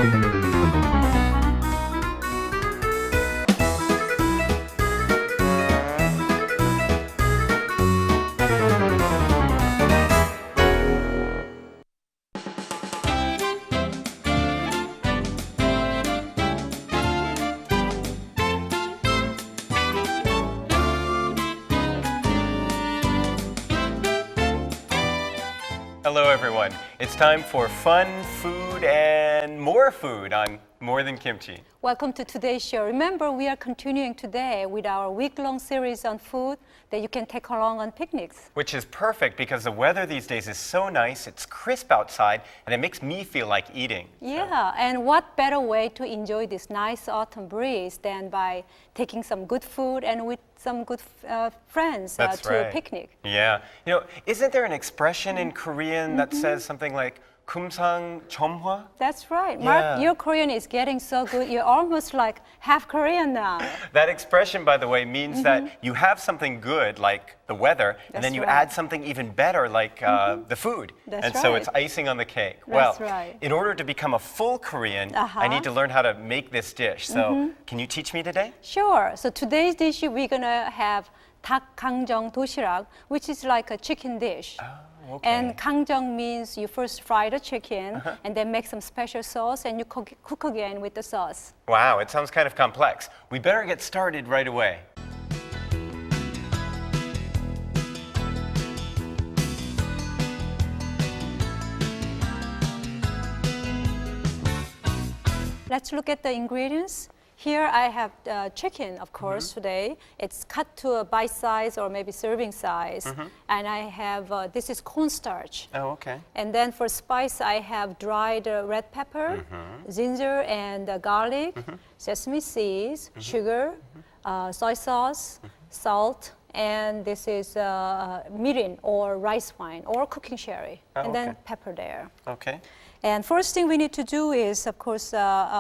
Hello everyone. It's time for fun, food, and more food on More Than Kimchi. Welcome to today's show. Remember, we are continuing today with our week-long series on food that you can take along on picnics. Which is perfect because the weather these days is so nice, it's crisp outside, and it makes me feel like eating. Yeah, and what better way to enjoy this nice autumn breeze than by taking some good food and with some good friends to a picnic. Yeah. You know, isn't there an expression in Korean that says something like kumsang chomhwa? That's right. Mark, your Korean is getting so good. You're almost like half Korean now. That expression, by the way, means that you have something good, like the weather, and then you add something even better, like the food. So it's icing on the cake. In order to become a full Korean, I need to learn how to make this dish. So can you teach me today? Sure. So today's dish, we're going to have 닭강정 도시락, which is like a chicken dish. Okay. And kangjang means you first fry the chicken and then make some special sauce and you cook again with the sauce. Wow, it sounds kind of complex. We better get started right away. Let's look at the ingredients. Here I have chicken, of course, today. It's cut to a bite size or maybe serving size. And I have, this is cornstarch. Oh, okay. And then for spice, I have dried red pepper, ginger and garlic, sesame seeds, sugar, soy sauce, salt, and this is mirin or rice wine or cooking sherry. And then pepper there. Okay. And first thing we need to do is, of course,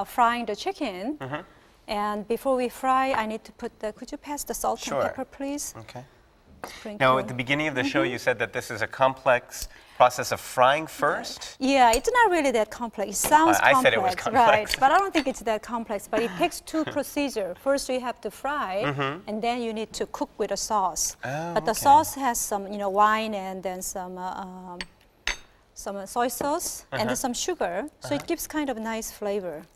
frying the chicken. And before we fry, I need to put the, could you pass the salt and pepper, please? Okay. Sprinkle. Now, at the beginning of the show, you said that this is a complex process of frying first? Yeah, it's not really that complex. It sounds complex. I said it was complex. Right, but I don't think it's that complex. But it takes two procedures. First, you have to fry, and then you need to cook with a sauce. But the sauce has some, you know, wine and then some soy sauce and then some sugar. So it gives kind of nice flavor.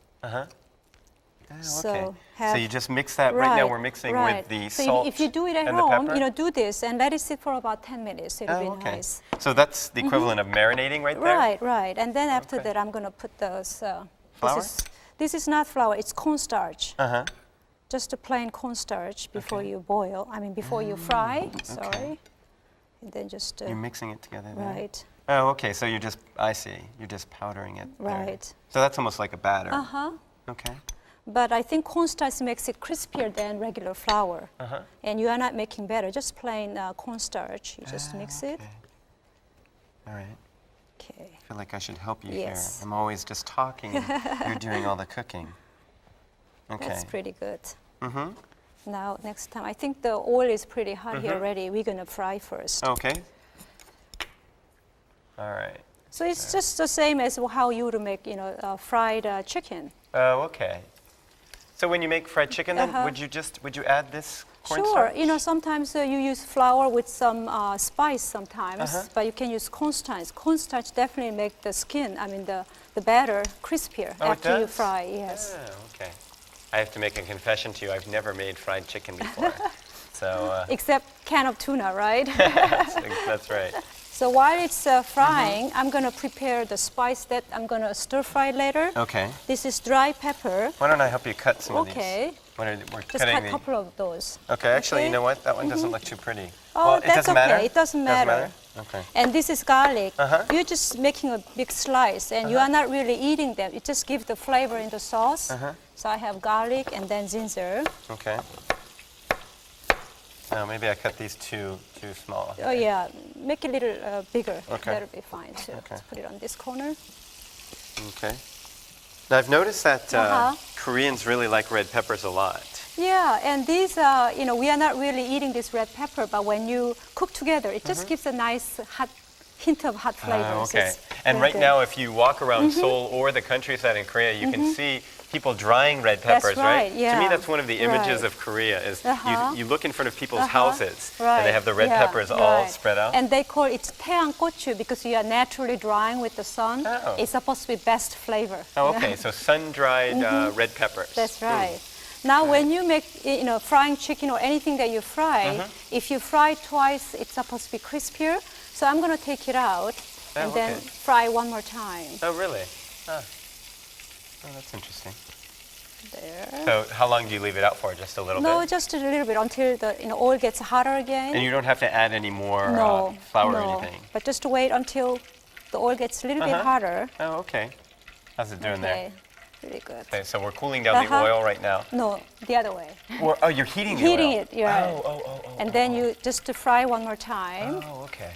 So you just mix that. Right now we're mixing with the salt. So if you do it at home, you know, do this and let it sit for about 10 minutes. It'll be nice. So that's the equivalent of marinating right there? Right, right. And then after that, I'm going to put those. Flour? This is not flour, it's cornstarch. Just a plain cornstarch before you boil. I mean, before you fry. Sorry. And then just. You're mixing it together there? Right. Oh, okay. So you're just, I see. You're just powdering it. Right. There. So that's almost like a batter. Okay. But I think cornstarch makes it crispier than regular flour. And you are not making batter, just plain cornstarch. You just mix it. All right. Okay. I feel like I should help you here. I'm always just talking and you're doing all the cooking. Okay. That's pretty good. Now, next time, I think the oil is pretty hot here already. We're going to fry first. Okay. All right. So it's just the same as how you would make, you know, fried chicken. Oh, okay. So when you make fried chicken, then would you add this cornstarch? Sure. You know, sometimes you use flour with some spice sometimes, but you can use cornstarch. Cornstarch definitely make the skin, I mean the batter crispier after you fry. Yes. Oh, okay. I have to make a confession to you. I've never made fried chicken before. So. Except can of tuna, right? That's right. So while it's frying, I'm going to prepare the spice that I'm going to stir fry later. Okay. This is dry pepper. Why don't I help you cut some of these? Okay. We're just cut a couple of those. Okay, actually, you know what? That one doesn't look too pretty. Oh, well, that's okay. It doesn't matter. Okay. And this is garlic. You're just making a big slice, and you are not really eating them. It just gives the flavor in the sauce. So I have garlic and then ginger. Okay. Maybe I cut these too small. Oh yeah, make it a little bigger. Okay. That'll be fine too. Okay. Let's put it on this corner. Okay. Now I've noticed that Koreans really like red peppers a lot. Yeah, and these, you know, we are not really eating this red pepper, but when you cook together, it just gives a nice hot hint of hot flavors. Okay. And right now, if you walk around Seoul or the countryside in Korea, you can see people drying red peppers, right? Yeah. To me, that's one of the images of Korea. Is you look in front of people's houses, and they have the red peppers all spread out. And they call it 태양고추 because you are naturally drying with the sun. Oh. It's supposed to be best flavor. Oh, okay. So sun-dried red peppers. That's right. Now, when you make, frying chicken or anything that you fry, if you fry twice, it's supposed to be crispier. So I'm going to take it out and then fry one more time. Oh, really? Huh. Oh, that's interesting. There. So how long do you leave it out for? Just a little bit? No, just a little bit until the oil gets hotter again. And you don't have to add any more flour or anything? But just wait until the oil gets a little bit hotter. Oh, okay. How's it doing there? Really good. Okay, so we're cooling down the oil right now. No, the other way. Oh, you're heating the oil? Heating it, yeah. Oh. And then you just to fry one more time. Oh, okay.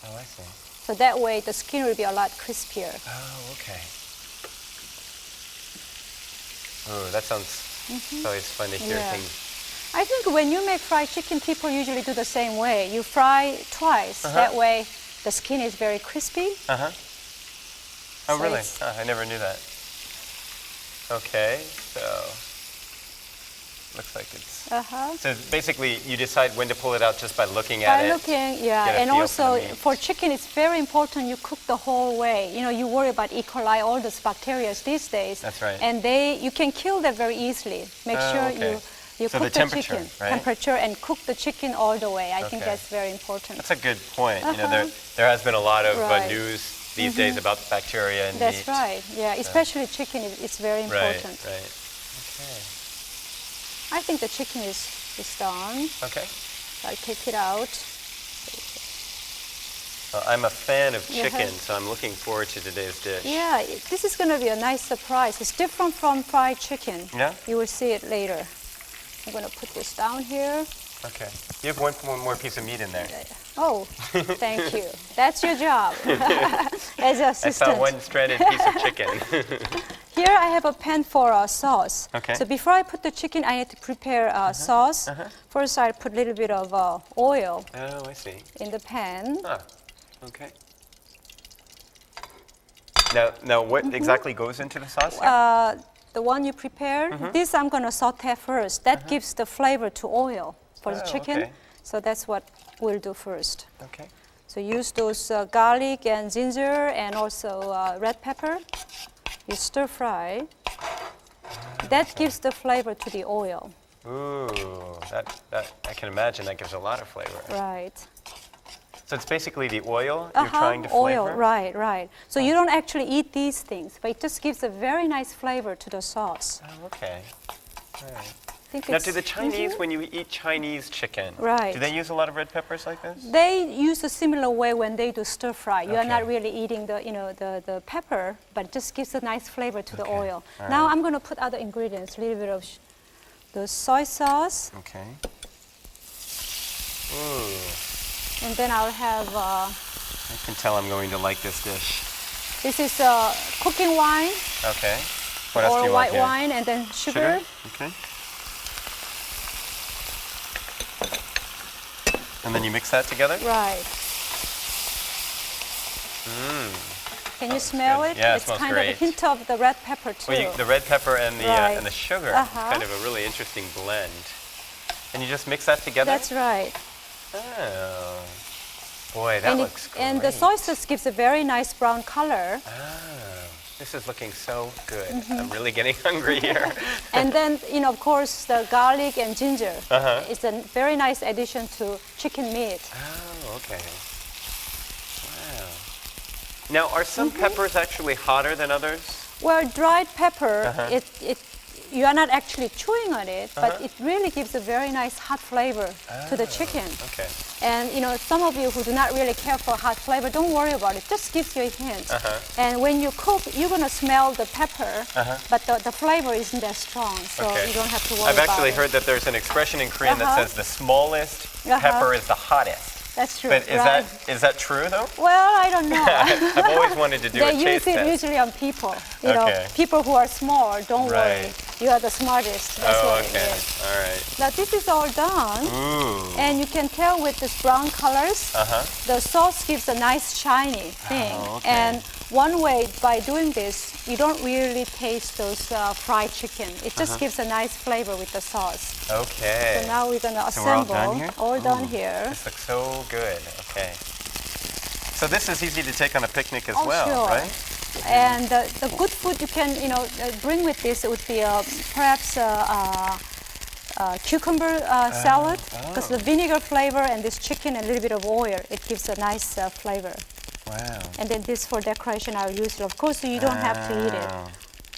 Oh, I see. So that way the skin will be a lot crispier. Oh, okay. Oh, that sounds, it's always fun to hear things. I think when you make fried chicken, people usually do the same way. You fry twice. That way the skin is very crispy. Oh, So really? I never knew that. Okay, so looks like it's. So basically, you decide when to pull it out just by looking at it. By looking, yeah. And also for chicken, it's very important you cook the whole way. You worry about E. coli, all those bacteria these days. That's right. And you can kill them very easily. Make sure you so cook the temperature, chicken, right? temperature, and cook the chicken all the way. I think that's very important. That's a good point. There has been a lot of news these days about bacteria in meat. That's right. Yeah, especially chicken. It's very important. Right. Okay. I think the chicken is done. Okay. I'll take it out. I'm a fan of chicken, so I'm looking forward to today's dish. Yeah, this is going to be a nice surprise. It's different from fried chicken. Yeah? You will see it later. I'm going to put this down here. Okay. You have one more piece of meat in there. Oh, thank you. That's your job as an assistant. I saw one shredded piece of chicken. Here I have a pan for sauce. Okay. So before I put the chicken, I need to prepare sauce. First, I put a little bit of oil Oh, I see. in the pan. Okay. Now what exactly goes into the sauce? The one you prepared, this I'm going to saute first. That gives the flavor to oil for the chicken. Okay. So that's what we'll do first. Okay. So use those garlic and ginger and also red pepper. You stir fry. That gives the flavor to the oil. Ooh, that I can imagine that gives a lot of flavor. Right. So it's basically the oil you're trying to flavor? Oil, right. So you don't actually eat these things, but it just gives a very nice flavor to the sauce. Oh, okay. All right. Now, do the Chinese, when you eat Chinese chicken, Right. do they use a lot of red peppers like this? They use a similar way when they do stir fry. You are Okay. not really eating the pepper, but it just gives a nice flavor to the oil. All Now right. I'm going to put other ingredients, a little bit of the soy sauce, Okay. Ooh, and then I'll have, I can tell I'm going to like this dish. this is cooking wine Okay. What else do or you white want here? wine, and then sugar. Okay. And then you mix that together? Right. Can you smell good. it? Yeah, it it's smells kind great. of a hint of the red pepper too. Well, the red pepper and the Right. and the sugar, it's kind of a really interesting blend. And you just mix that together? That's right. Oh, boy, that looks great. And the soy sauce gives a very nice brown color. Oh, this is looking so good. I'm really getting hungry here. And then, of course, the garlic and ginger is a very nice addition to chicken meat. Oh, okay. Wow. Now, are some peppers actually hotter than others? Well, dried pepper, you are not actually chewing on it, but it really gives a very nice hot flavor to the chicken. Okay. And some of you who do not really care for hot flavor, don't worry about it. Just gives you a hint. And when you cook, you're gonna smell the pepper, but the flavor isn't that strong, so you don't have to worry I've about actually it. heard that there's an expression in Korean that says the smallest pepper is the hottest. That's true. But right? is that true though? Well, I don't know. I've always wanted to do a They taste use it test. usually on people. You know, Okay. people who are small, don't worry. Right. You are the smartest. That's Oh, what it okay. is. All right. Now this is all done. Ooh. And you can tell with this brown colors, the sauce gives a nice shiny thing. Oh, okay. And one way by doing this, you don't really taste those fried chicken. It just gives a nice flavor with the sauce. Okay. So now we're gonna So we're all assemble. done here? All done here. This looks so good. Okay. So this is easy to take on a picnic as Oh, well, sure. right? And the good food you can, bring with this would be perhaps cucumber salad, because the vinegar flavor and this chicken and a little bit of oil, it gives a nice flavor. Wow. And then this for decoration, I'll use it. Of course, you don't have to eat it.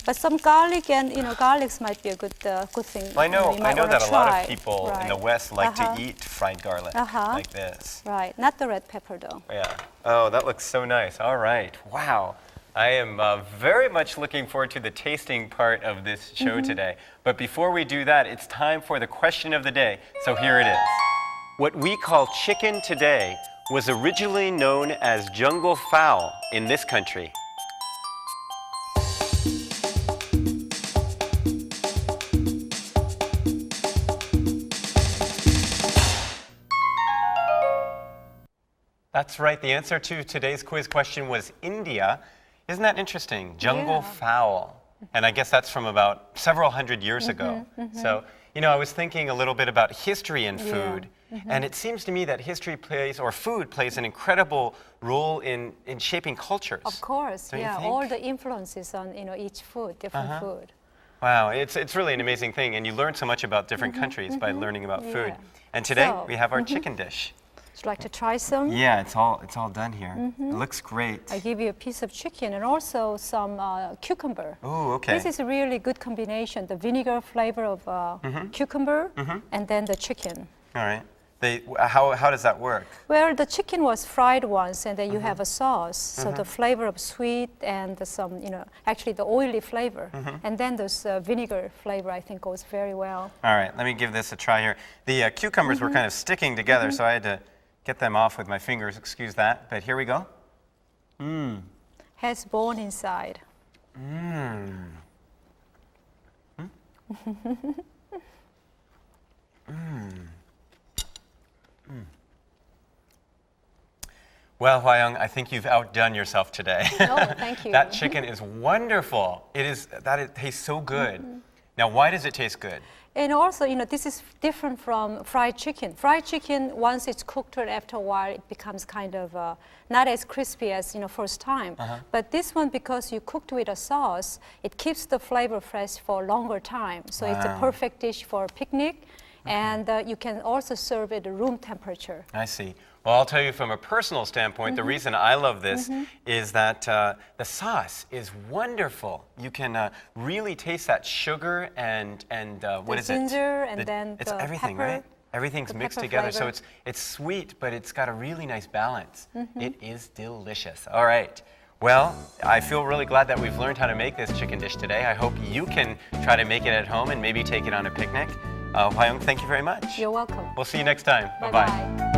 But some garlic and garlics might be a good thing. Well, I know that a lot of people in the West like to Uh-huh. eat fried garlic like this. Right, not the red pepper though. Yeah. Oh, that looks so nice. All right. Wow. I am very much looking forward to the tasting part of this show today. But before we do that, it's time for the question of the day. So here it is. What we call chicken today was originally known as jungle fowl in this country. That's right. The answer to today's quiz question was India. Isn't that interesting? Jungle fowl. And I guess that's from about several hundred years ago. So, I was thinking a little bit about history in food. And it seems to me that history food plays an incredible role in shaping cultures. Of course, Don't you yeah. think? All the influences on each food, different food. Wow, it's really an amazing thing. And you learn so much about different countries by learning about food. And today So, we have our chicken dish. Would you like to try some? Yeah, it's all done here. It looks great. I give you a piece of chicken and also some cucumber. Oh, okay. This is a really good combination, the vinegar flavor of cucumber and then the chicken. All right. How does that work? Well, the chicken was fried once and then you have a sauce. So the flavor of sweet and some, actually the oily flavor. And then this vinegar flavor, I think, goes very well. All right, let me give this a try here. The cucumbers were kind of sticking together, so I had to get them off with my fingers, excuse that. But here we go. Has bone inside. Well, Hwayoung, I think you've outdone yourself today. No, thank you. That chicken is wonderful. It tastes so good. Now, why does it taste good? And also, this is different from fried chicken. Fried chicken, once it's cooked or after a while, it becomes kind of not as crispy as, first time. But this one, because you cooked with a sauce, it keeps the flavor fresh for a longer time. So it's a perfect dish for a picnic. And you can also serve it at room temperature. I see. Well, I'll tell you from a personal standpoint, the reason I love this is that the sauce is wonderful. You can really taste that sugar and what is it? Ginger and then it's the everything, pepper, right? Everything's the mixed pepper together, flavor. so it's sweet, but it's got a really nice balance. It is delicious. All right. Well, I feel really glad that we've learned how to make this chicken dish today. I hope you can try to make it at home and maybe take it on a picnic. Hwayoung, thank you very much. You're welcome. We'll see you next time. Bye-bye. Bye-bye.